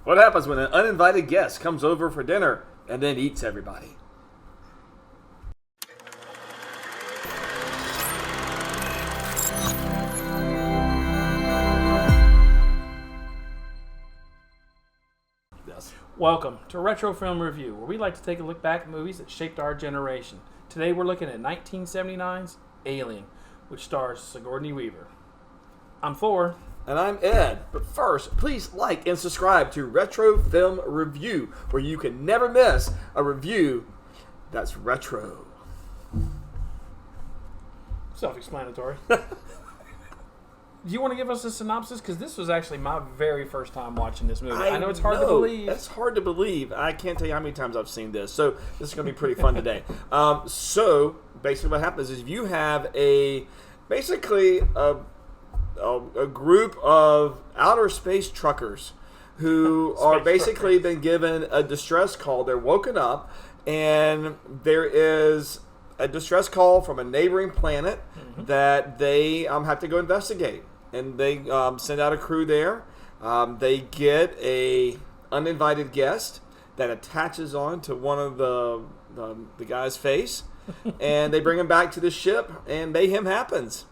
What happens when an uninvited guest comes over for dinner and then eats everybody? Yes. Welcome to Retro Film Review, where we like to take a look back at movies that shaped our generation. Today we're looking at 1979's Alien, which stars Sigourney Weaver. I'm Thor. And I'm Ed. But first, please like and subscribe to Retro Film Review, where you can never miss a review that's retro. Self-explanatory. Do you want to give us a synopsis? Because this was actually my very first time watching this movie. I know it's hard to believe. It's hard to believe. I can't tell you how many times I've seen this. So this is going to be pretty fun today. So basically what happens is you have a group of outer space truckers who are basically been given a distress call. They're woken up and there is a distress call from a neighboring planet that they have to go investigate. And they send out a crew there. They get a uninvited guest that attaches on to one of the guy's face. And they bring him back to the ship and mayhem happens.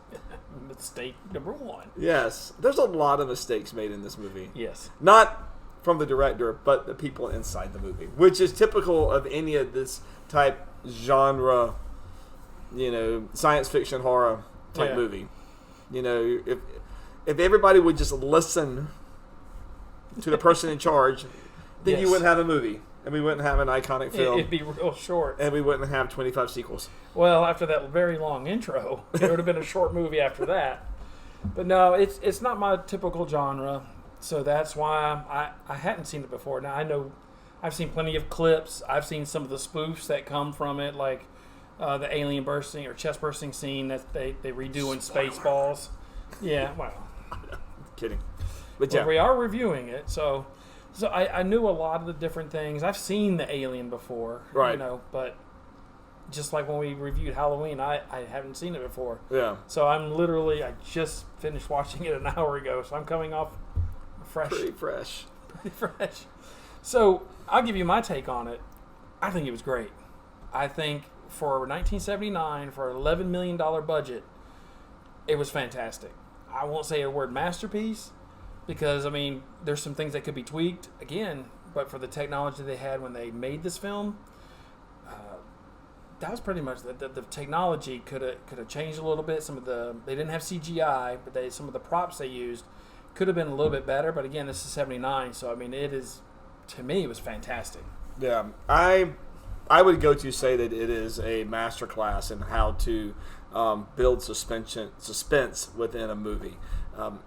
Mistake number one. Yes. There's a lot of mistakes made in this movie. Yes. Not from the director, but the people inside the movie, which is typical of any of this type genre, science fiction horror type movie. If everybody would just listen to the person in charge, then you wouldn't have a movie. And we wouldn't have an iconic film. It'd be real short. And we wouldn't have 25 sequels. Well, after that very long intro, it would have been a short movie after that. But no, it's not my typical genre, so that's why I hadn't seen it before. Now, I know I've seen plenty of clips. I've seen some of the spoofs that come from it, like the alien bursting or chest bursting scene that they redo in Spaceballs. Yeah, well. Kidding. But yeah. We are reviewing it, so I knew a lot of the different things. I've seen the Alien before, right? But just like when we reviewed Halloween, I haven't seen it before. Yeah. So I just finished watching it an hour ago, so I'm coming off fresh. Pretty fresh. So I'll give you my take on it. I think it was great. I think for 1979, for an $11 million budget, it was fantastic. I won't say a word masterpiece, because, there's some things that could be tweaked, again, but for the technology they had when they made this film, that was pretty much, the technology could have changed a little bit. They didn't have CGI, but some of the props they used could have been a little bit better, but again, this is 79, so, to me, it was fantastic. Yeah, I would go to say that it is a masterclass in how to build suspense within a movie.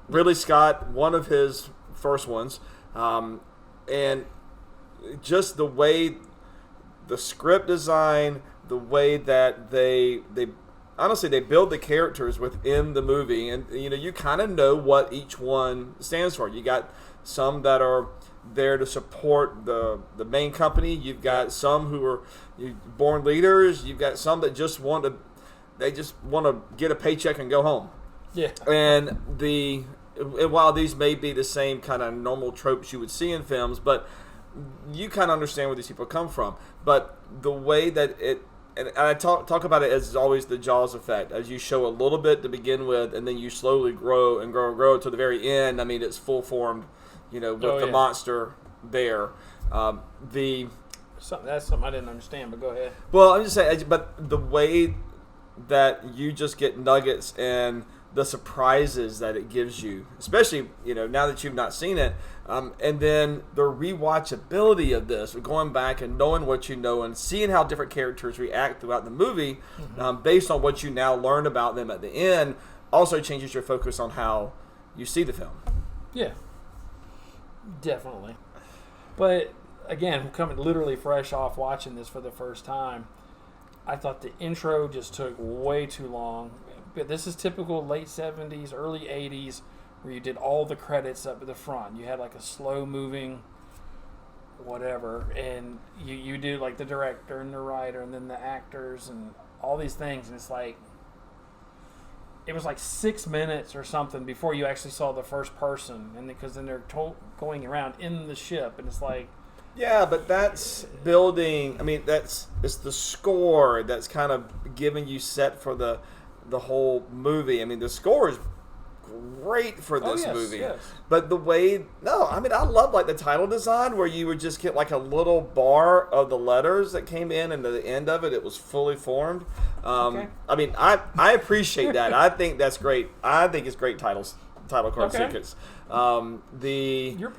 Ridley Scott, one of his first ones, and just the way the script design, the way that they build the characters within the movie, and you kind of know what each one stands for. You got some that are there to support the main company. You've got some who are born leaders. You've got some that just want to get a paycheck and go home. Yeah. And while these may be the same kind of normal tropes you would see in films, but you kind of understand where these people come from. But the way that and I talk about it as always the Jaws effect, as you show a little bit to begin with, and then you slowly grow and grow and grow to the very end. It's full formed, with the monster there. That's something I didn't understand, but go ahead. Well, I'm just saying, but the way that you just get nuggets and the surprises that it gives you, especially now that you've not seen it, and then the rewatchability of this, going back and knowing what you know and seeing how different characters react throughout the movie, based on what you now learn about them at the end, also changes your focus on how you see the film. Yeah, definitely. But again, coming literally fresh off watching this for the first time, I thought the intro just took way too long. But this is typical late 70s, early 80s, where you did all the credits up at the front. You had like a slow moving whatever, and you do like the director and the writer and then the actors and all these things, and it's like, it was like 6 minutes or something before you actually saw the first person, and because then they're going around in the ship, and it's like, yeah, but that's building. I mean, it's the score that's kind of giving you set for the whole movie. I mean, the score is great for this movie. Yes. But the way, no, I mean, I love like the title design where you would just get like a little bar of the letters that came in, and at the end of it was fully formed. Okay. I mean, I appreciate that. I think that's great. I think it's great title card sequence. You're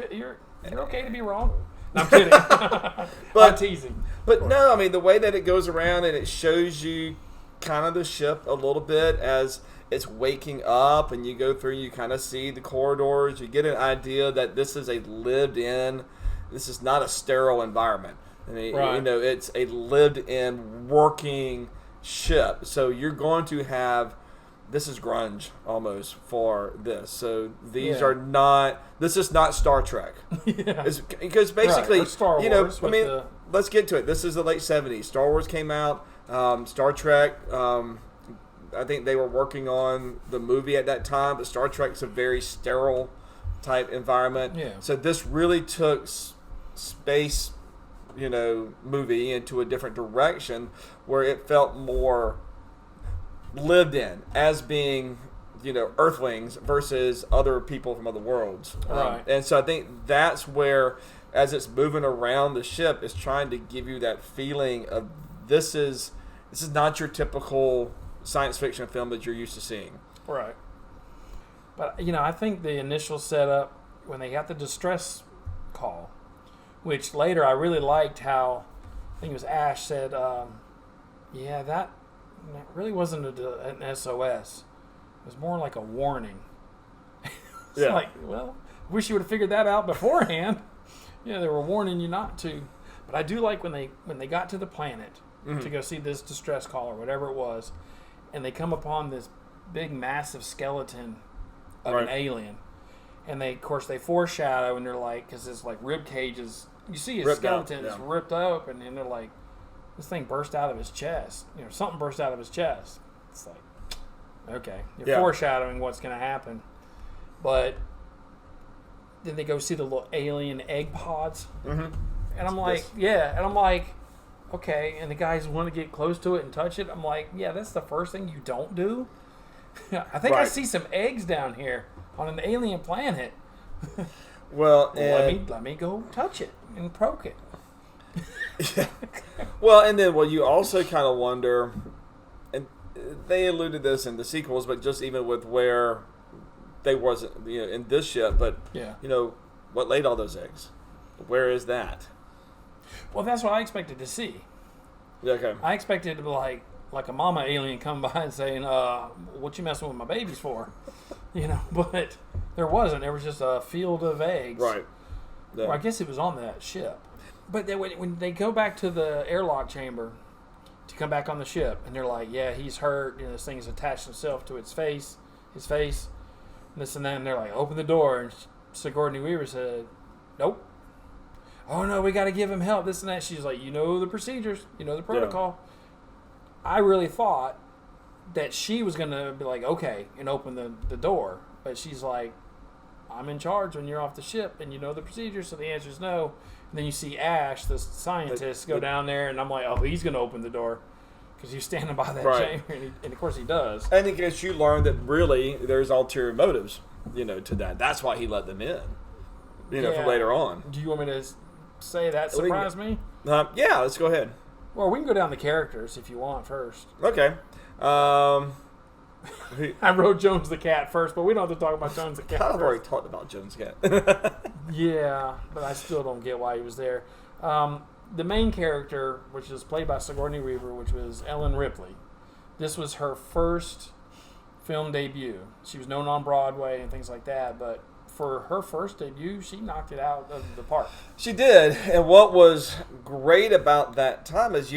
okay to be wrong. No, I'm kidding. I'm teasing. But no, I mean, the way that it goes around and it shows you kind of the ship a little bit as it's waking up, and you go through, you kind of see the corridors, you get an idea that this is a lived-in, this is not a sterile environment. I mean, right. You know, it's a lived-in, working ship. So you're going to have, this is grunge almost for this. So these are not, this is not Star Trek. Because basically, right. Star Wars, you know, I mean, let's get to it. This is the late 70s. Star Wars came out, Star Trek, I think they were working on the movie at that time, but Star Trek's a very sterile type environment. Yeah. So this really took space, you know, movie into a different direction where it felt more lived in as being, you know, Earthlings versus other people from other worlds. Right. And so I think that's where, as it's moving around the ship, it's trying to give you that feeling of this is not your typical science fiction film that you're used to seeing. Right. But, you know, I think the initial setup, when they got the distress call, which later I really liked how, I think it was Ash said, that really wasn't an SOS. It was more like a warning. It's like, well, wish you would have figured that out beforehand. Yeah, they were warning you not to. But I do like when they got to the planet to go see this distress call or whatever it was, and they come upon this big, massive skeleton of an alien. And they foreshadow, and they're like, because it's like rib cages. You see his skeleton is ripped open, and they're like, this thing burst out of his chest. You know, something burst out of his chest. It's like, okay, you're foreshadowing what's going to happen. But then they go see the little alien egg pods. Mm-hmm. And I'm like, okay, and the guys want to get close to it and touch it. I'm like, yeah, that's the first thing you don't do. I think I see some eggs down here on an alien planet. Well, let me go touch it and poke it. Well, and then you also kind of wonder, and they alluded this in the sequels, but just even with where they wasn't, you know, in this ship, but you know, what laid all those eggs? Where is that? Well, that's what I expected to see. Okay. I expected to be like a mama alien come by and saying, what you messing with my babies for? You know, but there wasn't. There was just a field of eggs. Right. Yeah. Well, I guess it was on that ship. But then when they go back to the airlock chamber to come back on the ship, and they're like, yeah, he's hurt. You know, this thing's attached himself to his face, and this and that. And they're like, open the door. And Sigourney Weaver said, nope. Oh, no, we got to give him help, this and that. She's like, you know the procedures, you know the protocol. Yeah. I really thought that she was going to be like, okay, and open the door. But she's like, I'm in charge when you're off the ship, and you know the procedures, so the answer is no. And then you see Ash, the scientist, go down there, and I'm like, oh, he's going to open the door because he's standing by that chamber, and of course he does. And I guess you learned that really there's ulterior motives, you know, to that. That's why he let them in, you know, for later on. Do you want me to say that surprised me? Yeah, let's go ahead. Well, we can go down the characters if you want first. Okay. I wrote Jones the Cat first, but we don't have to talk about Jones the Cat. I've already talked about Jones the Cat. Yeah, but I still don't get why he was there. The main character, which is played by Sigourney Weaver, which was Ellen Ripley. This was her first film debut. She was known on Broadway and things like that, but for her first debut, she knocked it out of the park. She did, and what was great about that time is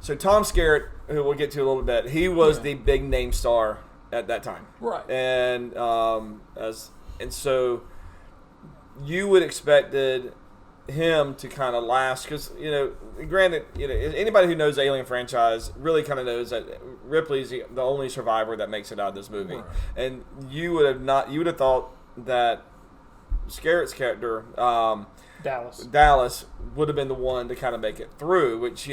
So Tom Skerritt, who we'll get to a little bit, he was the big name star at that time, right? And so you would expected him to kind of last, because granted, anybody who knows the Alien franchise really kind of knows that Ripley's the only survivor that makes it out of this movie, right. and you would have thought that Scarrett's character, Dallas would have been the one to kind of make it through, which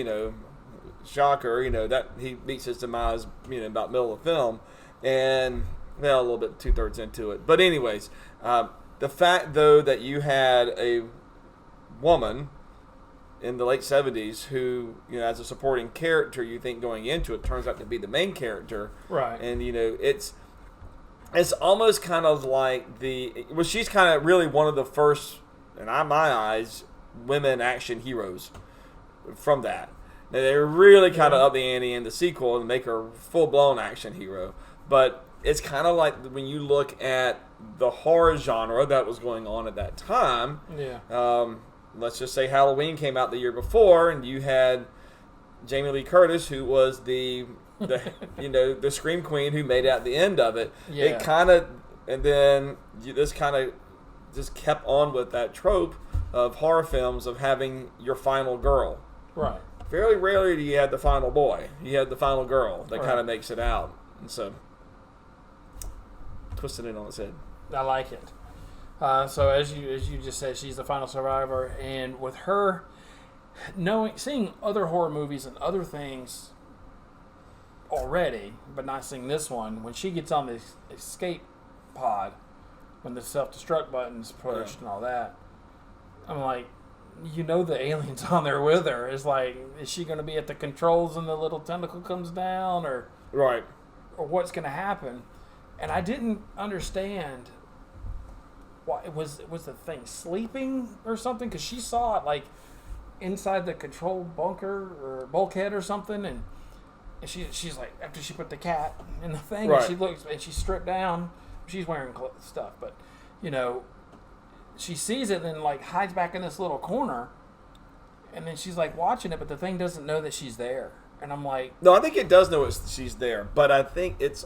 shocker, that he meets his demise, about middle of the film, and a little bit 2/3 into it, but anyways, the fact though that you had a woman in the late 70s who, as a supporting character, you think going into it turns out to be the main character. Right. And, it's almost kind of like she's kind of really one of the first, in my eyes, women action heroes from that. Now, they really kind of up the ante in the sequel and make her full-blown action hero. But it's kind of like when you look at the horror genre that was going on at that time. Yeah. Let's just say Halloween came out the year before, and you had Jamie Lee Curtis, who was the scream queen who made it at the end of it. Yeah. It kind of, and then this kind of just kept on with that trope of horror films of having your final girl. Right. Fairly rarely do you have the final boy. You have the final girl that Right. kind of makes it out, and so twisted it on its head. I like it. So as you just said, she's the final survivor, and with her seeing other horror movies and other things already, but not seeing this one, when she gets on the escape pod, when the self-destruct button's pushed and all that, I'm like, the alien's on there with her. It's like, is she going to be at the controls and the little tentacle comes down, or Right. or what's going to happen? And I didn't understand. Why was the thing sleeping or something? Because she saw it like inside the control bunker or bulkhead or something, and she's like, after she put the cat in the thing, Right. and she looks and she's stripped down. She's wearing stuff, but she sees it and then like hides back in this little corner, and then she's like watching it, but the thing doesn't know that she's there. And I'm like, no, I think it does know she's there, but I think its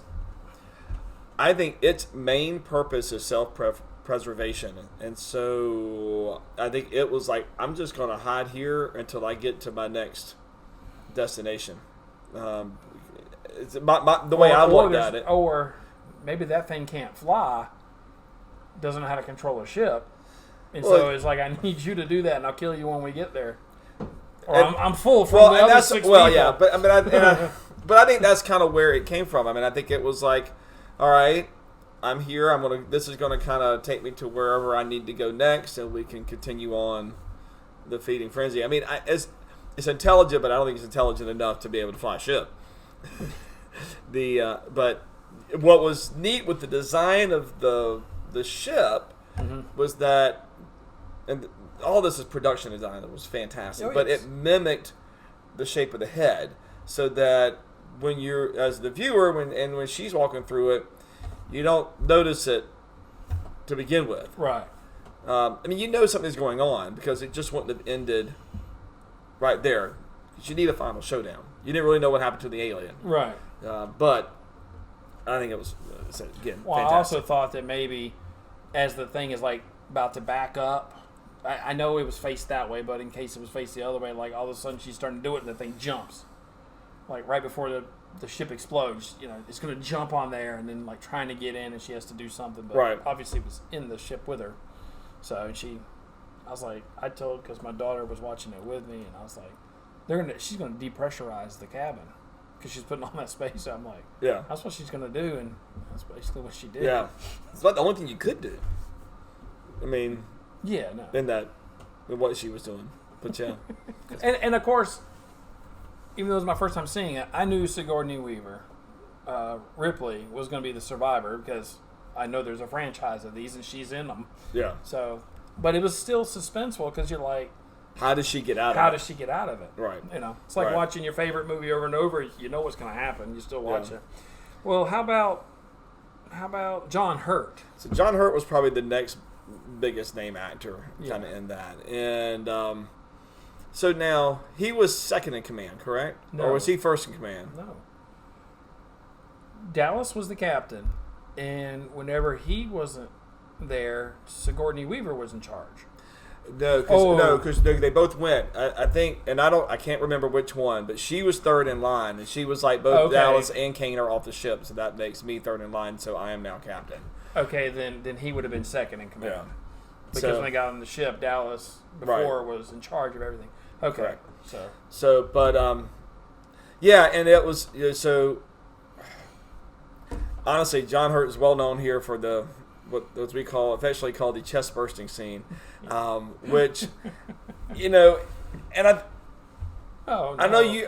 main purpose is self-preservation, and so I think it was like, I'm just going to hide here until I get to my next destination. It's the way I looked at it. Or maybe that thing can't fly, doesn't know how to control a ship, and so it's like, I need you to do that, and I'll kill you when we get there. Or I'm full from the other 6 people. Yeah, but but I think that's kind of where it came from. I mean, I think it was like, all right, I'm here. This is gonna kind of take me to wherever I need to go next, and we can continue on the feeding frenzy. I mean, it's intelligent, but I don't think it's intelligent enough to be able to fly a ship. But what was neat with the design of the ship was that, and all this is production design that was fantastic, but it mimicked the shape of the head, so that when you're, as the viewer, when she's walking through it, you don't notice it to begin with. Right. I mean, something's going on, because it just wouldn't have ended right there. You need a final showdown. You didn't really know what happened to the alien. Right. But I think it was, again, well, fantastic. I also thought that maybe as the thing is like about to back up, I know it was faced that way, but in case it was faced the other way, like all of a sudden she's starting to do it and the thing jumps. Like right before the ship explodes, it's going to jump on there and then like trying to get in, and she has to do something. But right. Obviously it was in the ship with her. So I was like, because my daughter was watching it with me, and I was like, she's going to depressurize the cabin because she's putting on that space. So I'm like, yeah, that's what she's going to do, and that's basically what she did. Yeah, it's not the only thing you could do. I mean, yeah, no, in what she was doing, but yeah, and of course, even though it was my first time seeing it, I knew Sigourney Weaver, Ripley, was going to be the survivor, because I know there's a franchise of these and she's in them. Yeah. So, but it was still suspenseful, because you're like, how does she get out of it? How does she get out of it? Right. It's like watching your favorite movie over and over. You know what's going to happen. You still watch it. Well, how about John Hurt? So John Hurt was probably the next biggest name actor kind of in that. And so now, he was second in command, correct? No. Or was he first in command? No. Dallas was the captain, and whenever he wasn't there, Sigourney Weaver was in charge. No, because they both went. I think, and I can't remember which one, but she was third in line, and she was like both Dallas and Kane are off the ship, so that makes me third in line. So I am now captain. Okay, then he would have been second in command. Yeah. Because when they got on the ship, Dallas before was in charge of everything. Okay. Correct. But yeah, and it was so. Honestly, John Hurt is well known here for what we affectionately call the chest bursting scene, which, and I know you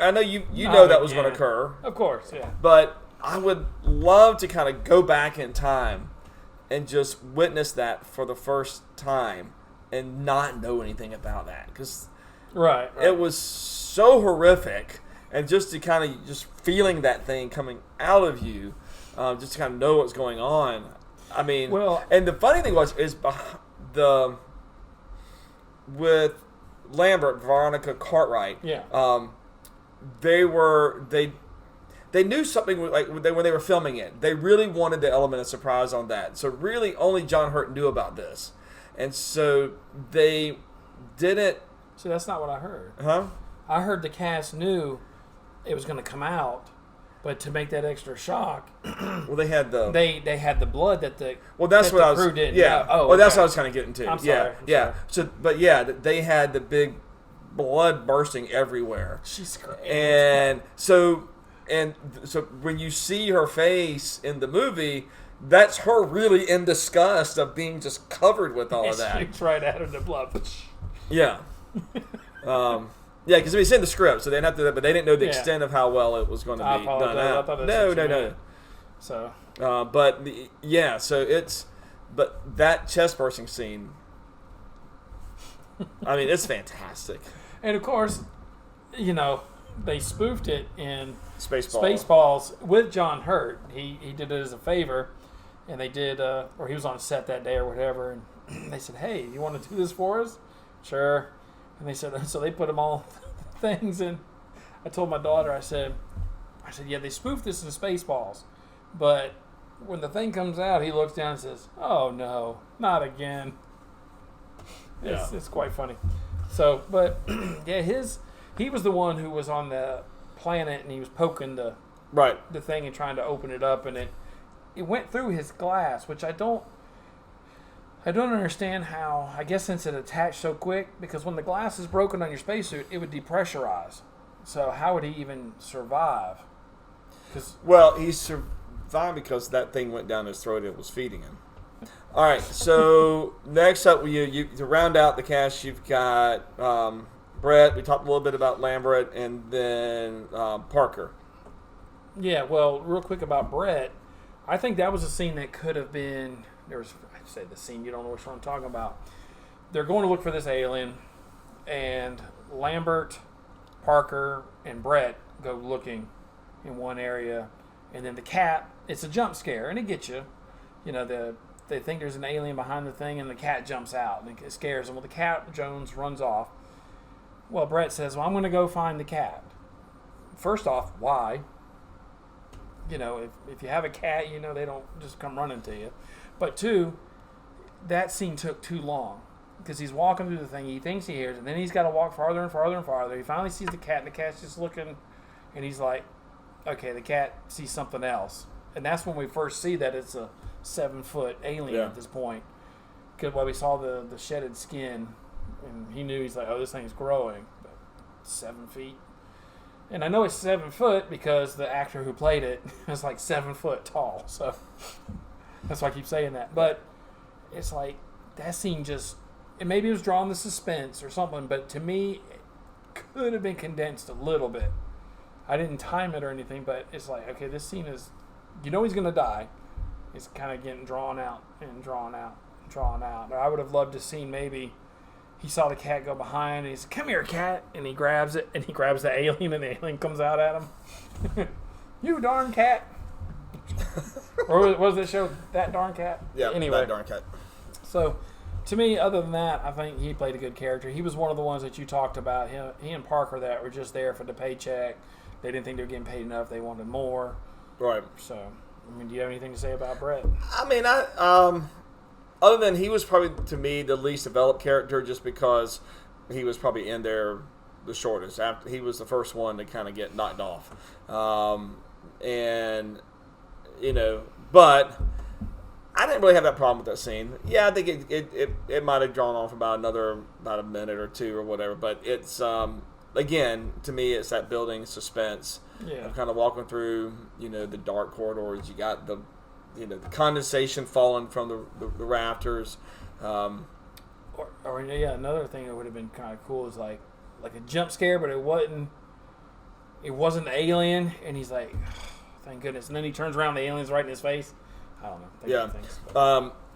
know that was going to occur. Of course, yeah. But I would love to kind of go back in time and just witness that for the first time and not know anything about that, because right. It was so horrific, and just to kind of just feeling that thing coming out of you, just to kind of know what's going on. I mean, and the funny thing is with Lambert, Veronica Cartwright. Yeah. They knew something when they were filming it. They really wanted the element of surprise on that. So really, only John Hurt knew about this, and so they didn't. So that's not what I heard. Huh? I heard the cast knew it was going to come out. But to make that extra shock, they had they had the blood that the that's that what the I was crew didn't. yeah. Oh, well, that's what I was kind of getting to. I'm sorry. So, but yeah, they had the big blood bursting everywhere. She's great. And so when you see her face in the movie, that's her really in disgust of being just covered with all of that. Shoots right out of the blood. Yeah. Yeah, because it's in the script, so they didn't have to. But they didn't know the extent of how well it was going to be done out. No. So, but that chest bursting scene. I mean, it's fantastic. And of course, they spoofed it in Spaceballs with John Hurt. He did it as a favor, and they did, or he was on set that day or whatever, and they said, "Hey, you want to do this for us?" Sure. And they said, so they put them all things in. I told my daughter, I said, yeah, they spoofed this in Spaceballs, but when the thing comes out, he looks down and says, "Oh no, not again." It's quite funny. So, but yeah, he was the one who was on the planet and he was poking the thing and trying to open it up, and it went through his glass, which I don't understand how. I guess since it attached so quick, because when the glass is broken on your spacesuit, it would depressurize. So how would he even survive? He survived because that thing went down his throat and it was feeding him. All right, so next up, you to round out the cast, you've got Brett. We talked a little bit about Lambert, and then Parker. Yeah, well, real quick about Brett, I think that was a scene that could have been. I say the scene, you don't know which one I'm talking about. They're going to look for this alien, and Lambert, Parker, and Brett go looking in one area, and then the cat, it's a jump scare, and it gets you. They think there's an alien behind the thing, and the cat jumps out, and it scares them. Well, the cat, Jones, runs off. Well, Brett says, well, I'm going to go find the cat. First off, why? If you have a cat, they don't just come running to you. But two, that scene took too long because he's walking through the thing. He thinks he hears it. And then he's got to walk farther and farther and farther. He finally sees the cat, and the cat's just looking. And he's like, okay, the cat sees something else. And that's when we first see that it's a 7-foot alien at this point. Because we saw the shedded skin. And he knew, he's like, oh, this thing's growing. But 7 feet. And I know it's 7 foot because the actor who played it is like 7 foot tall. So that's why I keep saying that. But it's like that scene maybe it was drawing the suspense or something, but to me, it could have been condensed a little bit. I didn't time it or anything, but it's like, okay, this scene is, he's going to die. It's kind of getting drawn out and drawn out and drawn out. Or I would have loved to see maybe he saw the cat go behind, and he's, "Come here, cat," and he grabs it, and he grabs the alien, and the alien comes out at him. "You darn cat." Or what was the show? That Darn Cat? Yeah, anyway. That Darn Cat. So, to me, other than that, I think he played a good character. He was one of the ones that you talked about, he and Parker, that were just there for the paycheck. They didn't think they were getting paid enough. They wanted more. Right. So, do you have anything to say about Brett? I mean, other than he was probably, to me, the least developed character just because he was probably in there the shortest. After he was the first one to kind of get knocked off. And, but I didn't really have that problem with that scene. Yeah, I think it might have drawn on for about a minute or two or whatever. But it's, again, to me, it's that building suspense. Yeah. Of kind of walking through, the dark corridors. You got the condensation falling from the rafters. Another thing that would have been kind of cool is like a jump scare, but it wasn't the alien, and he's like, thank goodness. And then he turns around, the alien's right in his face. I don't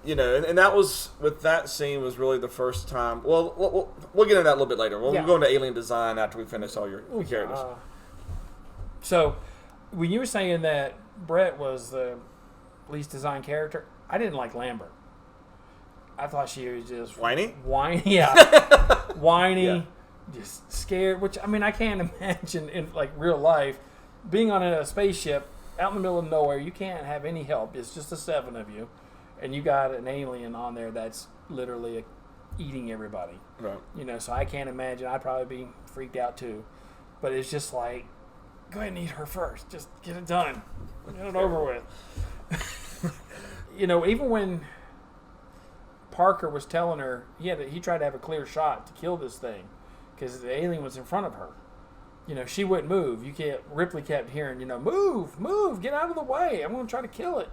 know. And that was, with that scene, was really the first time. Well, we'll get into that a little bit later. We'll go into alien design after we finish all your characters. So, when you were saying that Brett was the least designed character, I didn't like Lambert. I thought she was just whiny, yeah, whiny, just scared. Which, I mean, I can't imagine in like real life being on a spaceship out in the middle of nowhere. You can't have any help. It's just the 7 of you, and you got an alien on there that's literally eating everybody. Right. So I can't imagine. I'd probably be freaked out too. But it's just like, go ahead and eat her first. Just get it done. Get it over with. Even when Parker was telling her he tried to have a clear shot to kill this thing because the alien was in front of her. She wouldn't move. Ripley kept hearing, move, get out of the way. I'm going to try to kill it.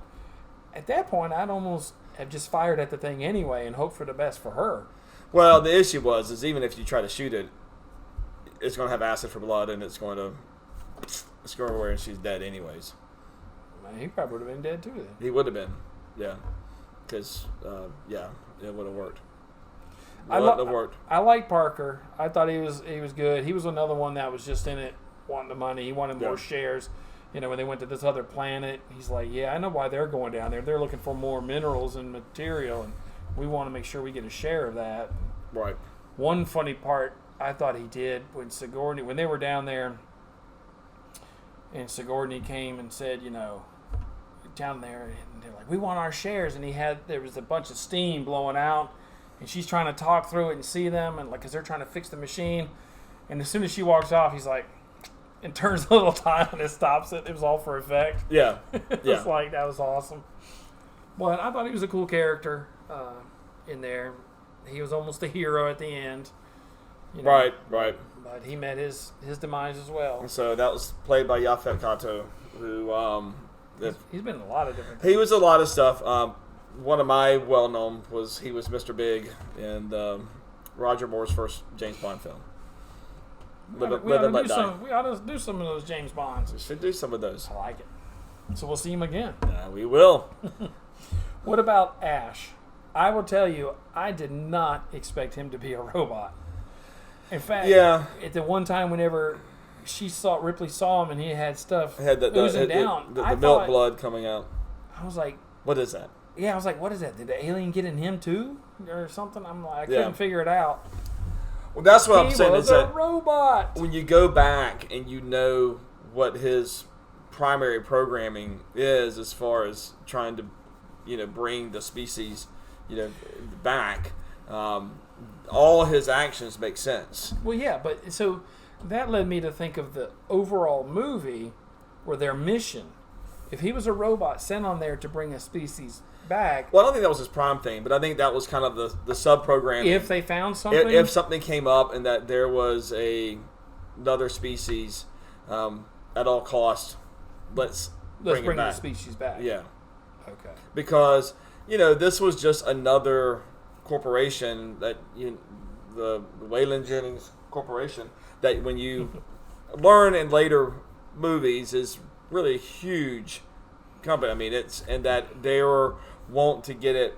At that point, I'd almost have just fired at the thing anyway and hoped for the best for her. Well, the issue is even if you try to shoot it, it's going to have acid for blood and it's going to screw her and she's dead anyways. Man, he probably would have been dead too then. He would have been, yeah. Because, it would have worked. I like Parker. I thought he was good. He was another one that was just in it wanting the money. He wanted more shares. When they went to this other planet, he's like, yeah, I know why they're going down there. They're looking for more minerals and material, and we want to make sure we get a share of that. Right. One funny part I thought he did when they were down there, and Sigourney came and said, down there, and they're like, we want our shares, and there was a bunch of steam blowing out, and she's trying to talk through it and see them, and because they're trying to fix the machine, and as soon as she walks off, he's like, and turns a little tile and it stops it. It was all for effect. Yeah, It's like, that was awesome. But I thought he was a cool character in there. He was almost a hero at the end. Right. But he met his demise as well. And so that was played by Yaphet Kotto, who he's been in a lot of different things. He was a lot of stuff. One of my well-known was he was Mr. Big in Roger Moore's first James Bond film. We ought to do some of those James Bonds. We should do some of those. I like it. So we'll see him again. Yeah, we will. What about Ash? I will tell you, I did not expect him to be a robot. In fact, at the one time whenever Ripley saw him and he had stuff oozing down. The milk blood coming out. I was like, what is that? Yeah, I was like, what is that? Did the alien get in him too? Or something? I couldn't figure it out. Well, that's what I'm saying. He was a robot. When you go back and you know what his primary programming is as far as trying to, bring the species, back, all his actions make sense. Well, yeah, but so that led me to think of the overall movie or their mission. If he was a robot sent on there to bring a species back. Well, I don't think that was his prime thing, but I think that was kind of the sub-programming. If they found something? If something came up and that there was another species, at all costs, let's bring the species back. Yeah. Okay. Because, this was just another corporation that, the Waylon Jennings Corporation, that when you learn in later movies is really a huge company. I mean, and that they were want to get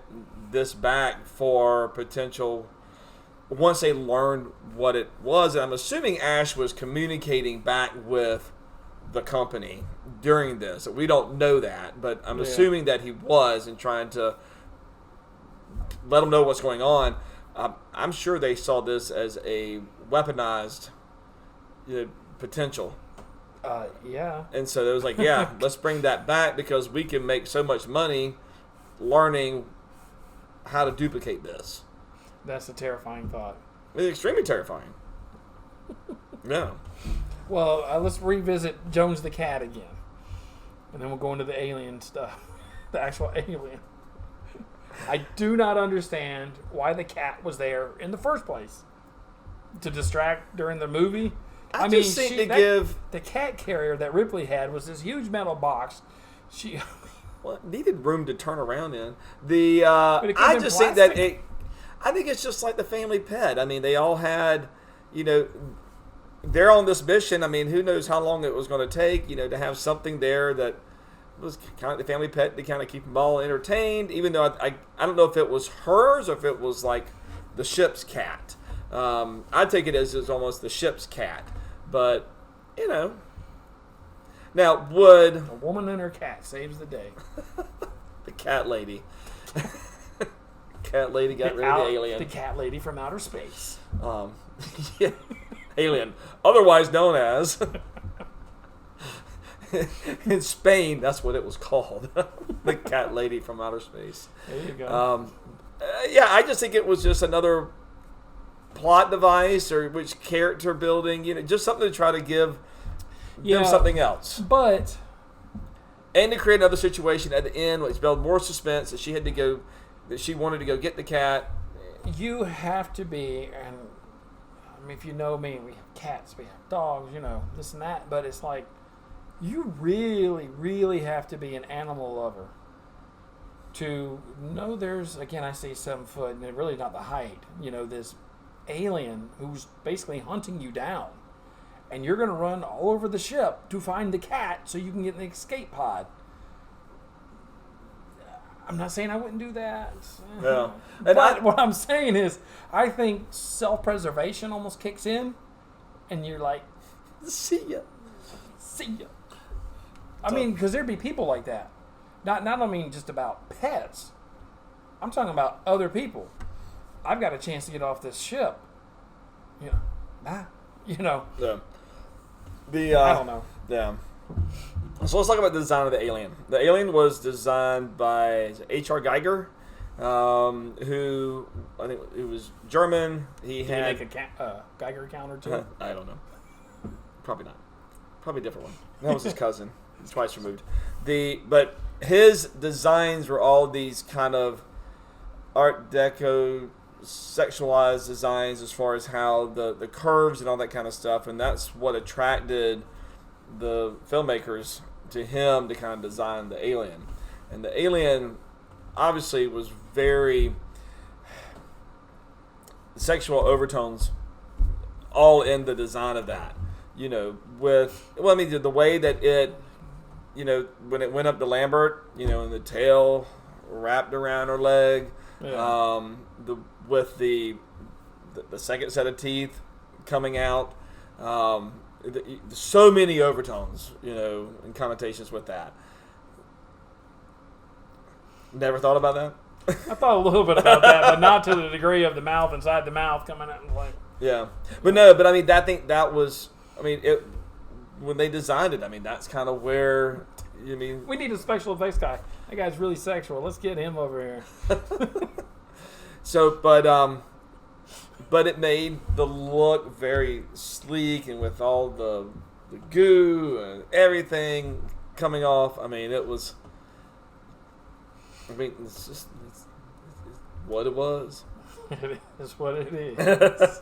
this back for potential once they learned what it was. And I'm assuming Ash was communicating back with the company during this. We don't know that, but I'm assuming that he was and trying to let them know what's going on. I'm sure they saw this as a weaponized potential. Yeah. And so it was like, let's bring that back because we can make so much money learning how to duplicate this. That's a terrifying thought. It's extremely terrifying. Yeah. Well, let's revisit Jones the cat again. And then we'll go into the alien stuff. The actual alien. I do not understand why the cat was there in the first place. To distract during the movie. I mean, the cat carrier that Ripley had was this huge metal box. Well, it needed room to turn around in. I just think that I think it's just like the family pet. I mean, they all had, they're on this mission. I mean, who knows how long it was going to take, to have something there that was kind of the family pet to kind of keep them all entertained. Even though I don't know if it was hers or if it was like the ship's cat. I take it as almost the ship's cat, but now would a woman and her cat saves the day. The cat lady. Cat lady got rid of the alien. The cat lady from outer space. Yeah, alien, otherwise known as. In Spain, that's what it was called. The cat lady from outer space. There you go. Yeah, I just think it was just another plot device or which character building, just something to try to give them something else. But and to create another situation at the end which built more suspense that she wanted to go get the cat. You have to be, and I mean, if you know me, we have cats, we have dogs, this and that, but it's like you really, really have to be an animal lover to know there's, again, I say 7 foot, and really not the height, this alien who's basically hunting you down. And you're going to run all over the ship to find the cat so you can get in the escape pod. I'm not saying I wouldn't do that. Yeah. But what I'm saying is, I think self-preservation almost kicks in, and you're like, see ya. I mean, because there'd be people like that. Not I mean just about pets. I'm talking about other people. I've got a chance to get off this ship. Yeah. I don't know. Yeah. So let's talk about the design of the alien. The alien was designed by H.R. Geiger, who I think it was German. Did he make a Geiger counter too? I don't know. Probably not. Probably a different one. That was his cousin. He's twice removed. But his designs were all these kind of Art Deco sexualized designs as far as how the curves and all that kind of stuff, and that's what attracted the filmmakers to him to kind of design the alien. And the alien obviously was very sexual overtones all in the design of that. The way that it, when it went up to Lambert, and the tail wrapped around her leg, with the second set of teeth coming out, so many overtones, and connotations with that. Never thought about that? I thought a little bit about that, but not to the degree of the mouth inside the mouth coming out and like. Yeah, but I mean, I think that was, when they designed it, that's kind of where, we need a special effects guy. That guy's really sexual. Let's get him over here. So, but it made the look very sleek, and with all the goo and everything coming off. It was. It's what it was. It is what it is.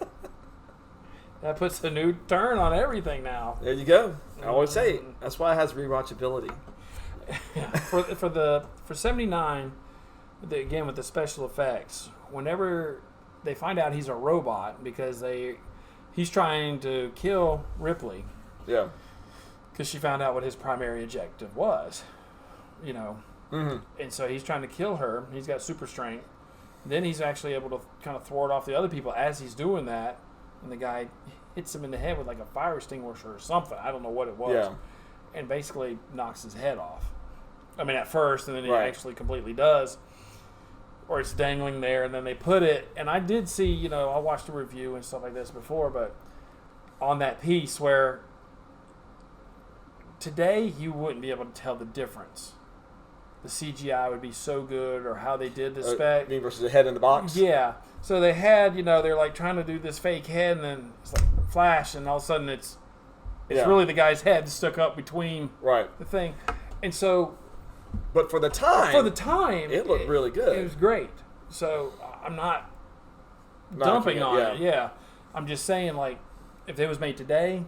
That puts a new turn on everything now. There you go. I always say that's why it has rewatchability. For 79, again with the special effects, whenever they find out he's a robot because he's trying to kill Ripley. Yeah. Because she found out what his primary objective was, Mm-hmm. And so he's trying to kill her. He's got super strength. Then he's actually able to kind of thwart off the other people as he's doing that. And the guy hits him in the head with like a fire extinguisher or something. I don't know what it was. Yeah. And basically knocks his head off. At first, and then he Right. actually completely does. Or it's dangling there, and then they put it. And I did see, I watched a review and stuff like this before, but on that piece where today you wouldn't be able to tell the difference the CGI would be so good, or how they did the spec. Versus the head in the box. Yeah. So they had, they're like trying to do this fake head, and then it's like flash, and all of a sudden it's really the guy's head stuck up between the thing, and so. But for the time, it looked really good. It was great. So I'm not dumping on it. Yeah, I'm just saying, like, if it was made today,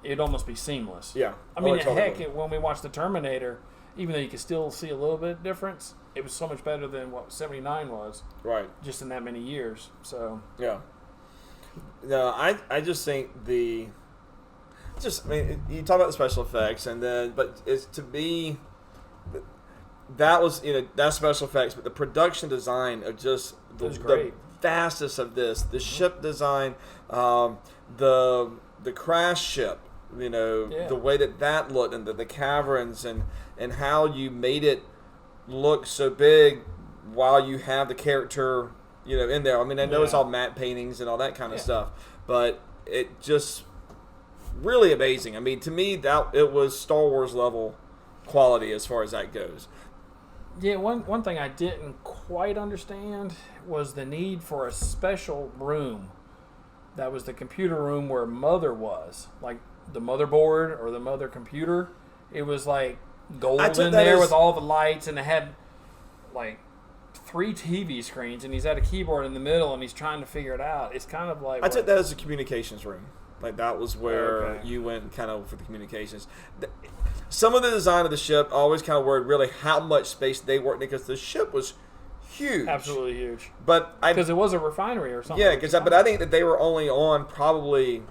it'd almost be seamless. Yeah. I mean, when we watched the Terminator, even though you could still see a little bit of difference, it was so much better than what 79 was. Right. Just in that many years. So. Yeah. No, I just think you talk about the special effects, but it's to be. That was that special effects, but the production design of just the vastness of this, the ship design, the crash ship, the way that looked, and the caverns, and how you made it look so big while you have the character in there. I mean, I know it's all matte paintings and all that kind of stuff, but it just really amazing. I mean, to me that it was Star Wars level quality as far as that goes. Yeah, one thing I didn't quite understand was the need for a special room. That was the computer room where Mother was, like the motherboard or the mother computer. It was like gold in there with all the lights, and it had like 3 TV screens, and he's at a keyboard in the middle, and he's trying to figure it out. It's kind of like... I took that as a communications room. Like, that was where you went kind of for the communications. Some of the design of the ship, I always kind of worried really how much space they worked in, because the ship was huge. Absolutely huge. But because it was a refinery or something. Yeah, but I think that they were only on probably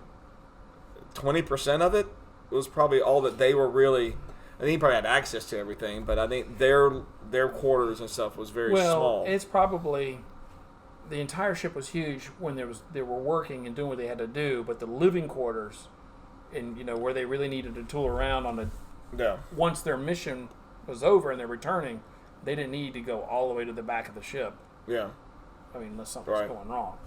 20% of it. It was probably all that they were really... I think he probably had access to everything, but I think their quarters and stuff was very small. Well, it's probably... The entire ship was huge when they were working and doing what they had to do, but the living quarters, and where they really needed to tool around once their mission was over and they're returning, they didn't need to go all the way to the back of the ship. Yeah. I mean, unless something's going wrong.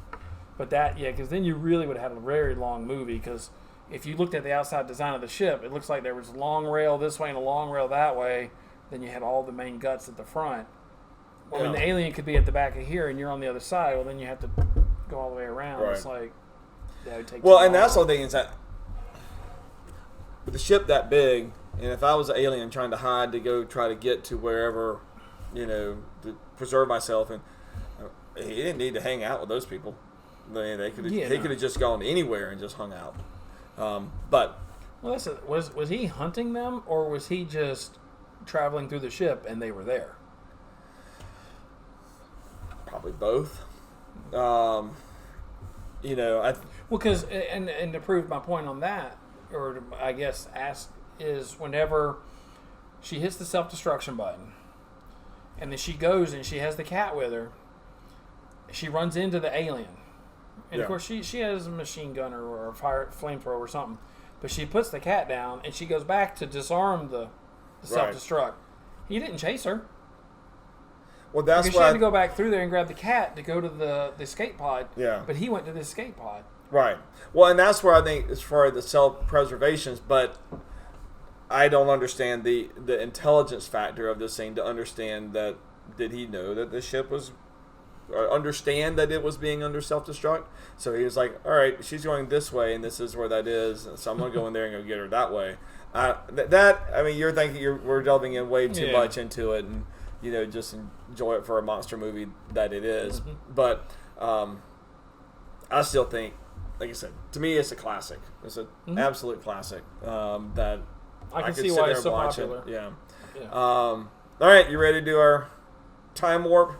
But because then you really would have had a very long movie, because if you looked at the outside design of the ship, it looks like there was a long rail this way and a long rail that way. Then you had all the main guts at the front. Well, I mean, the alien could be at the back of here, and you're on the other side. Well, then you have to go all the way around. Right. It's like that would take. Well, and that's the thing is that with the ship that big, and if I was an alien trying to hide to go try to get to wherever, to preserve myself, and he didn't need to hang out with those people. They could have just gone anywhere and just hung out. But was he hunting them, or was he just traveling through the ship and they were there? Probably both. Because to prove my point on that, or to, I guess ask, is whenever she hits the self-destruction button, and then she goes and she has the cat with her, she runs into the alien, and of course she has a machine gun or a flamethrower or something, but she puts the cat down and she goes back to disarm the self-destruct. He didn't chase her. Well, that's because she had to go back through there and grab the cat to go to the escape pod. Yeah. But he went to the escape pod. Right. Well, and that's where I think, as far as the self-preservations, but I don't understand the intelligence factor of this thing to understand that. Did he know that the ship was, or understand that it was being under self-destruct? So he was like, all right, she's going this way, and this is where that is, so I'm going to go in there and go get her that way. You're thinking we're delving in way too much into it, and just enjoy it for a monster movie that it is. Mm-hmm. But I still think, like I said, to me it's a classic. It's an absolute classic that I can see why it's so popular. Yeah. All right, you ready to do our time warp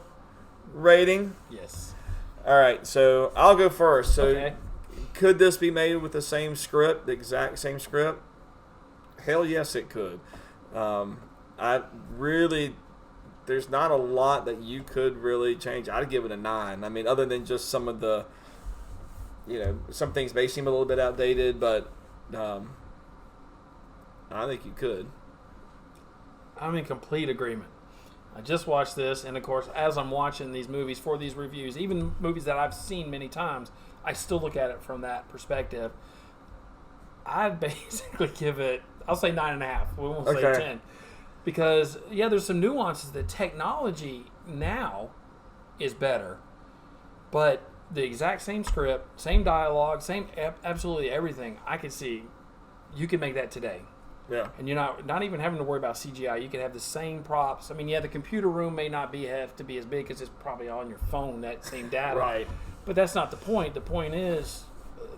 rating? Yes. All right, so I'll go first. So could this be made with the same script, the exact same script? Hell yes, it could. There's not a lot that you could really change. I'd give it a 9. I mean, other than just some of the, some things may seem a little bit outdated, but I think you could. I'm in complete agreement. I just watched this, and of course, as I'm watching these movies for these reviews, even movies that I've seen many times, I still look at it from that perspective. I'd basically give it, I'll say 9.5. We won't say 10. Because, yeah, there's some nuances. The technology now is better, but the exact same script, same dialogue, same absolutely everything, I could see you could make that today. Yeah. And you're not even having to worry about CGI. You could have the same props. I mean, yeah, the computer room may not have to be as big because it's probably on your phone, that same data. Right. But that's not the point. The point is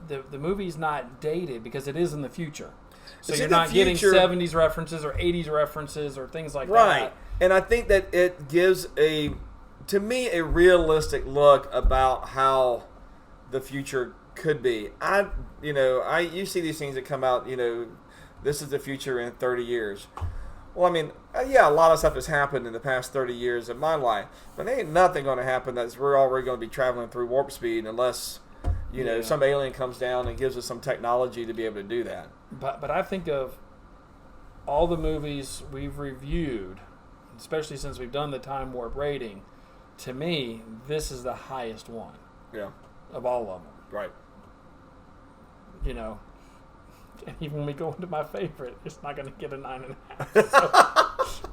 the movie's not dated because it is in the future. So It's you're in the not getting future. 70s references or 80s references or things like Right. that. And I think that it gives to me, a realistic look about how the future could be. You see these things that come out, this is the future in 30 years. Well, I mean, yeah, a lot of stuff has happened in the past 30 years of my life, but there ain't nothing going to happen we're already going to be traveling through warp speed unless, some alien comes down and gives us some technology to be able to do that. But I think of all the movies we've reviewed, especially since we've done the time warp rating, to me, this is the highest one. Yeah. Of all of them. Right. And even when we go into my favorite, it's not going to get a 9.5. So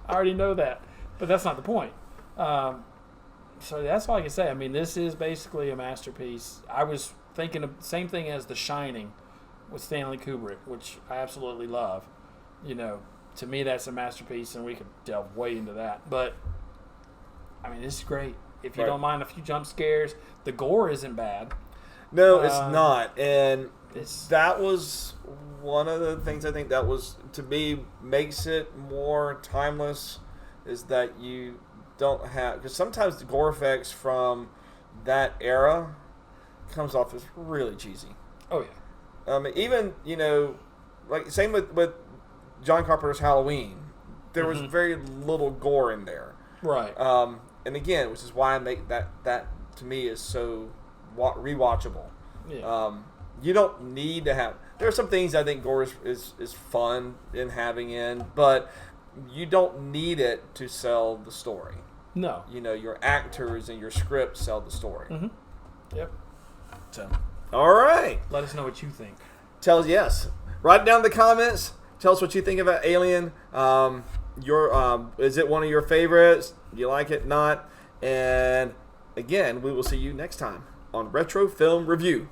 I already know that. But that's not the point. So that's all I can say. I mean, this is basically a masterpiece. I was thinking of the same thing as The Shining with Stanley Kubrick, which I absolutely love. To me, that's a masterpiece, and we could delve way into that. But, I mean, this is great. If you don't mind a few jump scares, the gore isn't bad. No, it's not. And that was one of the things I think that was, to me, makes it more timeless, is that you don't have, because sometimes the gore effects from that era comes off as really cheesy. Oh, yeah. Even, like same with John Carpenter's Halloween, there was very little gore in there. Right. And again, which is why I make that to me is so rewatchable. Yeah. You don't need to have. There are some things I think gore is fun in having in, but you don't need it to sell the story. No. Your actors and your script sell the story. Mm-hmm. Yep. So, all right. Let us know what you think. Yes. Write down in the comments. Tell us what you think about Alien. Is it one of your favorites? Do you like it? Not? And again, we will see you next time on Retro Film Review.